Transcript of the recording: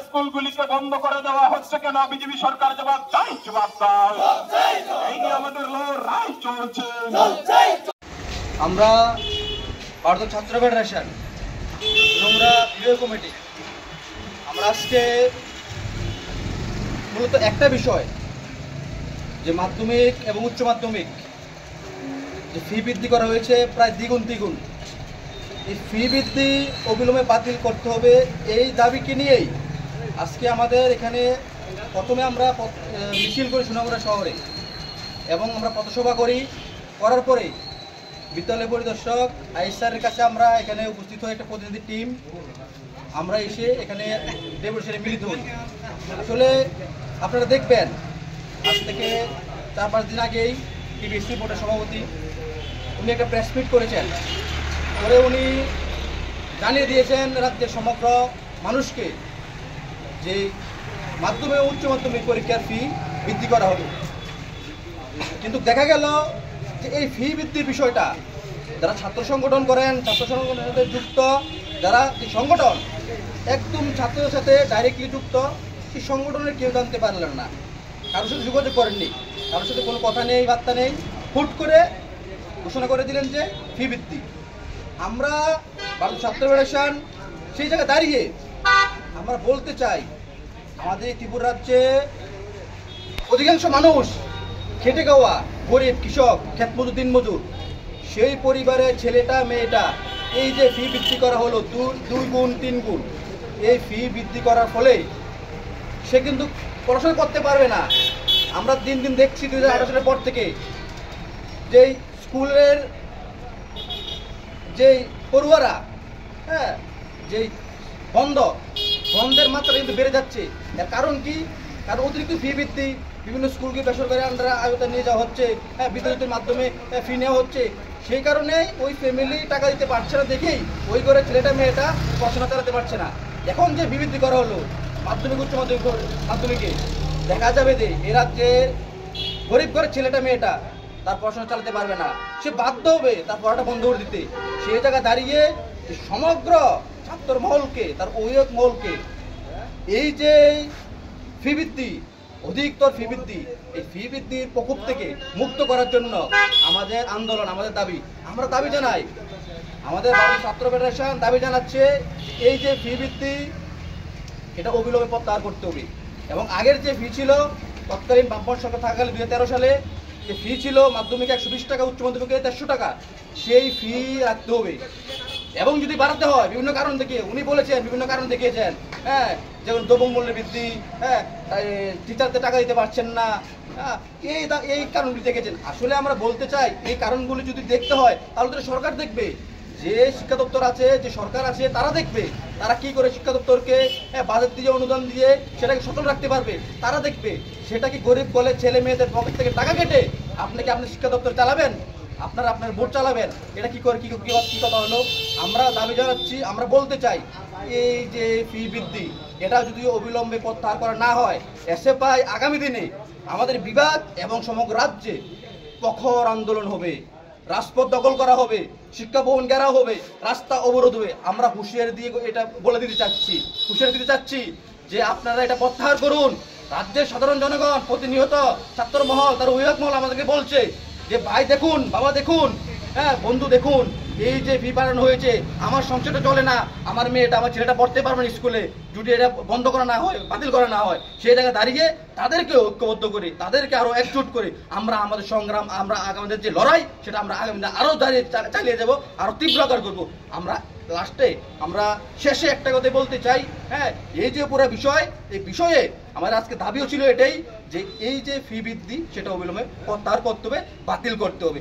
স্কুলগুলিকে বন্ধ করে দেওয়া হচ্ছে কেন? বিজেপি সরকার জবাব চাই, জবাব দাও। এই নিয়ে আমাদের লড়াই চলছে। আমরা ভারত ছাত্র ফেডারেশন নোংরা ভিডিও কমিটি আমরা আজকে মূলত একটা বিষয়, যে মাধ্যমিক এবং উচ্চ মাধ্যমিক যে ফি বৃদ্ধি করা হয়েছে প্রায় দ্বিগুণ তিগুণ, এই ফি বৃদ্ধি অবিলম্বে বাতিল করতে হবে, এই দাবিকে নিয়েই আজকে আমাদের এখানে প্রথমে আমরা মিছিল করি সুনামুড়া শহরে, এবং আমরা পথসভা করার পরে বিদ্যালয় পরিদর্শক আইএস স্যারের কাছে আমরা এখানে উপস্থিত হয়ে একটা প্রতিনিধি টিম আমরা এসে এখানে ডেপুটেশনে মিলিত হই। আসলে আপনারা দেখবেন আজ থেকে 4-5 দিন আগেই টিবিএসসি বোর্ডের সভাপতি উনি একটা প্রেস মিট করেছেন, করে উনি জানিয়ে দিয়েছেন রাজ্যের সমগ্র মানুষকে যে মাধ্যমিক ও উচ্চ মাধ্যমিক পরীক্ষার ফি বৃদ্ধি করা হবে। কিন্তু দেখা গেল যে এই ফি বৃদ্ধির বিষয়টা যারা ছাত্র সংগঠন করেন, ছাত্র সংগঠনের সাথে যুক্ত যারা এই সংগঠন একদম ছাত্রদের সাথে ডাইরেক্টলি যুক্ত, সেই সংগঠনের কেউ জানতে পারলেন না, কারোর সাথে যোগাযোগ করেননি, কারোর সাথে কোনো কথা নেই, বার্তা নেই, হুট করে ঘোষণা করে দিলেন যে ফি বৃদ্ধি। আমরা ভারত ছাত্র ফেডারেশন সেই জায়গায় দাঁড়িয়ে আমরা বলতে চাই, আমাদের ত্রিপুরা রাজ্যে অধিকাংশ মানুষ খেটে খাওয়া গরিব কৃষক, ক্ষেতমজুর, দিনমজুর, সেই পরিবারের ছেলেটা মেয়েটা এই যে ফি বৃদ্ধি করা হলো 2 গুণ 3 গুণ, এই ফি বৃদ্ধি করার ফলে সে কিন্তু পড়াশোনা করতে পারবে না। আমরা দিন দিন দেখছি 2018 সালের পর থেকে যেই স্কুলের যেই পড়ুয়ারা যেই বন্ধের মাত্রা কিন্তু বেড়ে যাচ্ছে। এর কারণ কি? কারণ অতিরিক্ত ফি বৃদ্ধি, বিভিন্ন স্কুলকে বেসরকারি আন্ডারে আয়তায় নিয়ে যাওয়া হচ্ছে, বিদ্যালয়ের মাধ্যমে ফি নেওয়া হচ্ছে। সেই কারণে ওই ফ্যামিলি টাকা দিতে পারছে না দেখেই ওই করে ছেলেটা মেয়েটা পড়াশোনা চালাতে পারছে না। এখন যে ফি বৃদ্ধি করা হলো মাধ্যমিক উচ্চ মাধ্যমিকে, দেখা যাবে যে এ রাজ্যে গরিব ঘরের ছেলেটা মেয়েটা তার পড়াশোনা চালাতে পারবে না, সে বাধ্য হবে তার পড়াটা বন্ধ করে দিতে। সেই জায়গায় দাঁড়িয়ে সমগ্র ছাত্র মহলকে, তার অভিভাবক মহলকে এই যে ফি বৃদ্ধি, অধিকতর ফি বৃদ্ধি, এই ফি বৃদ্ধির প্রকোপ থেকে মুক্ত করার জন্য আমাদের আন্দোলন, আমাদের দাবি, আমরা দাবি জানাই, আমাদের ভারত ছাত্র ফেডারেশন দাবি জানাচ্ছে এই যে ফি বৃদ্ধি এটা অবিলম্বে প্রত্যাহার করতে হবে। এবং আগের যে ফি ছিল তৎকালীন বামপন্থী সরকার থাকাকালে 2013 সালে যে ফি ছিল মাধ্যমিকে 120 টাকা, উচ্চ মাধ্যমিকে 150 টাকা, সেই ফি রাখতে হবে। এবং যদি বাড়াতে হয় বিভিন্ন কারণ দেখিয়ে, উনি বলেছেন বিভিন্ন কারণ দেখিয়েছেন, যেমন দ্রব্যমূল্য বৃদ্ধি, টিচারদের টাকা দিতে পারছেন না, এই কারণগুলি দেখেছেন। আসলে আমরা বলতে চাই এই কারণগুলি যদি দেখতে হয় তাহলে তো সরকার দেখবে, যে শিক্ষা দপ্তর আছে, যে সরকার আছে, তারা দেখবে তারা কি করে শিক্ষা দপ্তরকে বাজেট দিয়ে অনুদান দিয়ে সেটাকে সচল রাখতে পারবে, তারা দেখবে। সেটা কি গরিব বলে ছেলে মেয়েদের পকেট থেকে টাকা কেটে আপনি কি আপনার শিক্ষা দপ্তর চালাবেন, আপনার ভোট চালাবেন? এটা কি করে কি কথা হলো? আমরা দাবি জানাচ্ছি, আমরা বলতে চাই এই যে ফি বৃদ্ধি এটা যদি অবিলম্বে প্রত্যাহার করা না হয়, এসএফআই আগামী দিনে আমাদের বিভাগ এবং সমগ্র রাজ্যে প্রখর আন্দোলন হবে, রাজপথ দখল করা হবে, শিক্ষা ভবন ঘেরাও হবে, রাস্তা অবরোধ হবে। আমরা হুঁশিয়ারি দিয়ে এটা বলে দিতে চাচ্ছি যে আপনারা এটা প্রত্যাহার করুন। রাজ্যের সাধারণ জনগণ, প্রতিনিয়ত ছাত্র মহল, তার অভিভাবক মহল আমাদেরকে বলছে যে ভাই দেখুন, বাবা দেখুন, বন্ধু দেখুন, এই যে ফি বাড়ানো হয়েছে, আমার সংসারটা চলে না, আমার মেয়েটা, আমার ছেলেটা পড়তে পারবে না স্কুলে, যদি এটা বন্ধ করা না হয়, বাতিল করা না হয়, সেই জায়গায় দাঁড়িয়ে তাদেরকে ঐক্যবদ্ধ করে, তাদেরকে আরো একজোট করে আমরা আমাদের সংগ্রাম, আমরা আমাদের যে লড়াই সেটা আমরা আগামী দিনে আরো চালিয়ে যাবো, আরো তীব্রতর করবো। আমরা লাস্টে, আমরা শেষে একটা কথা বলতে চাই, এই যে পুরো বিষয়, এই বিষয়ে আমার আজকে দাবিও ছিল এটাই যে এই যে ফি বৃদ্ধি সেটা অবিলম্বে প্রত্যাহার করতে হবে, বাতিল করতে হবে।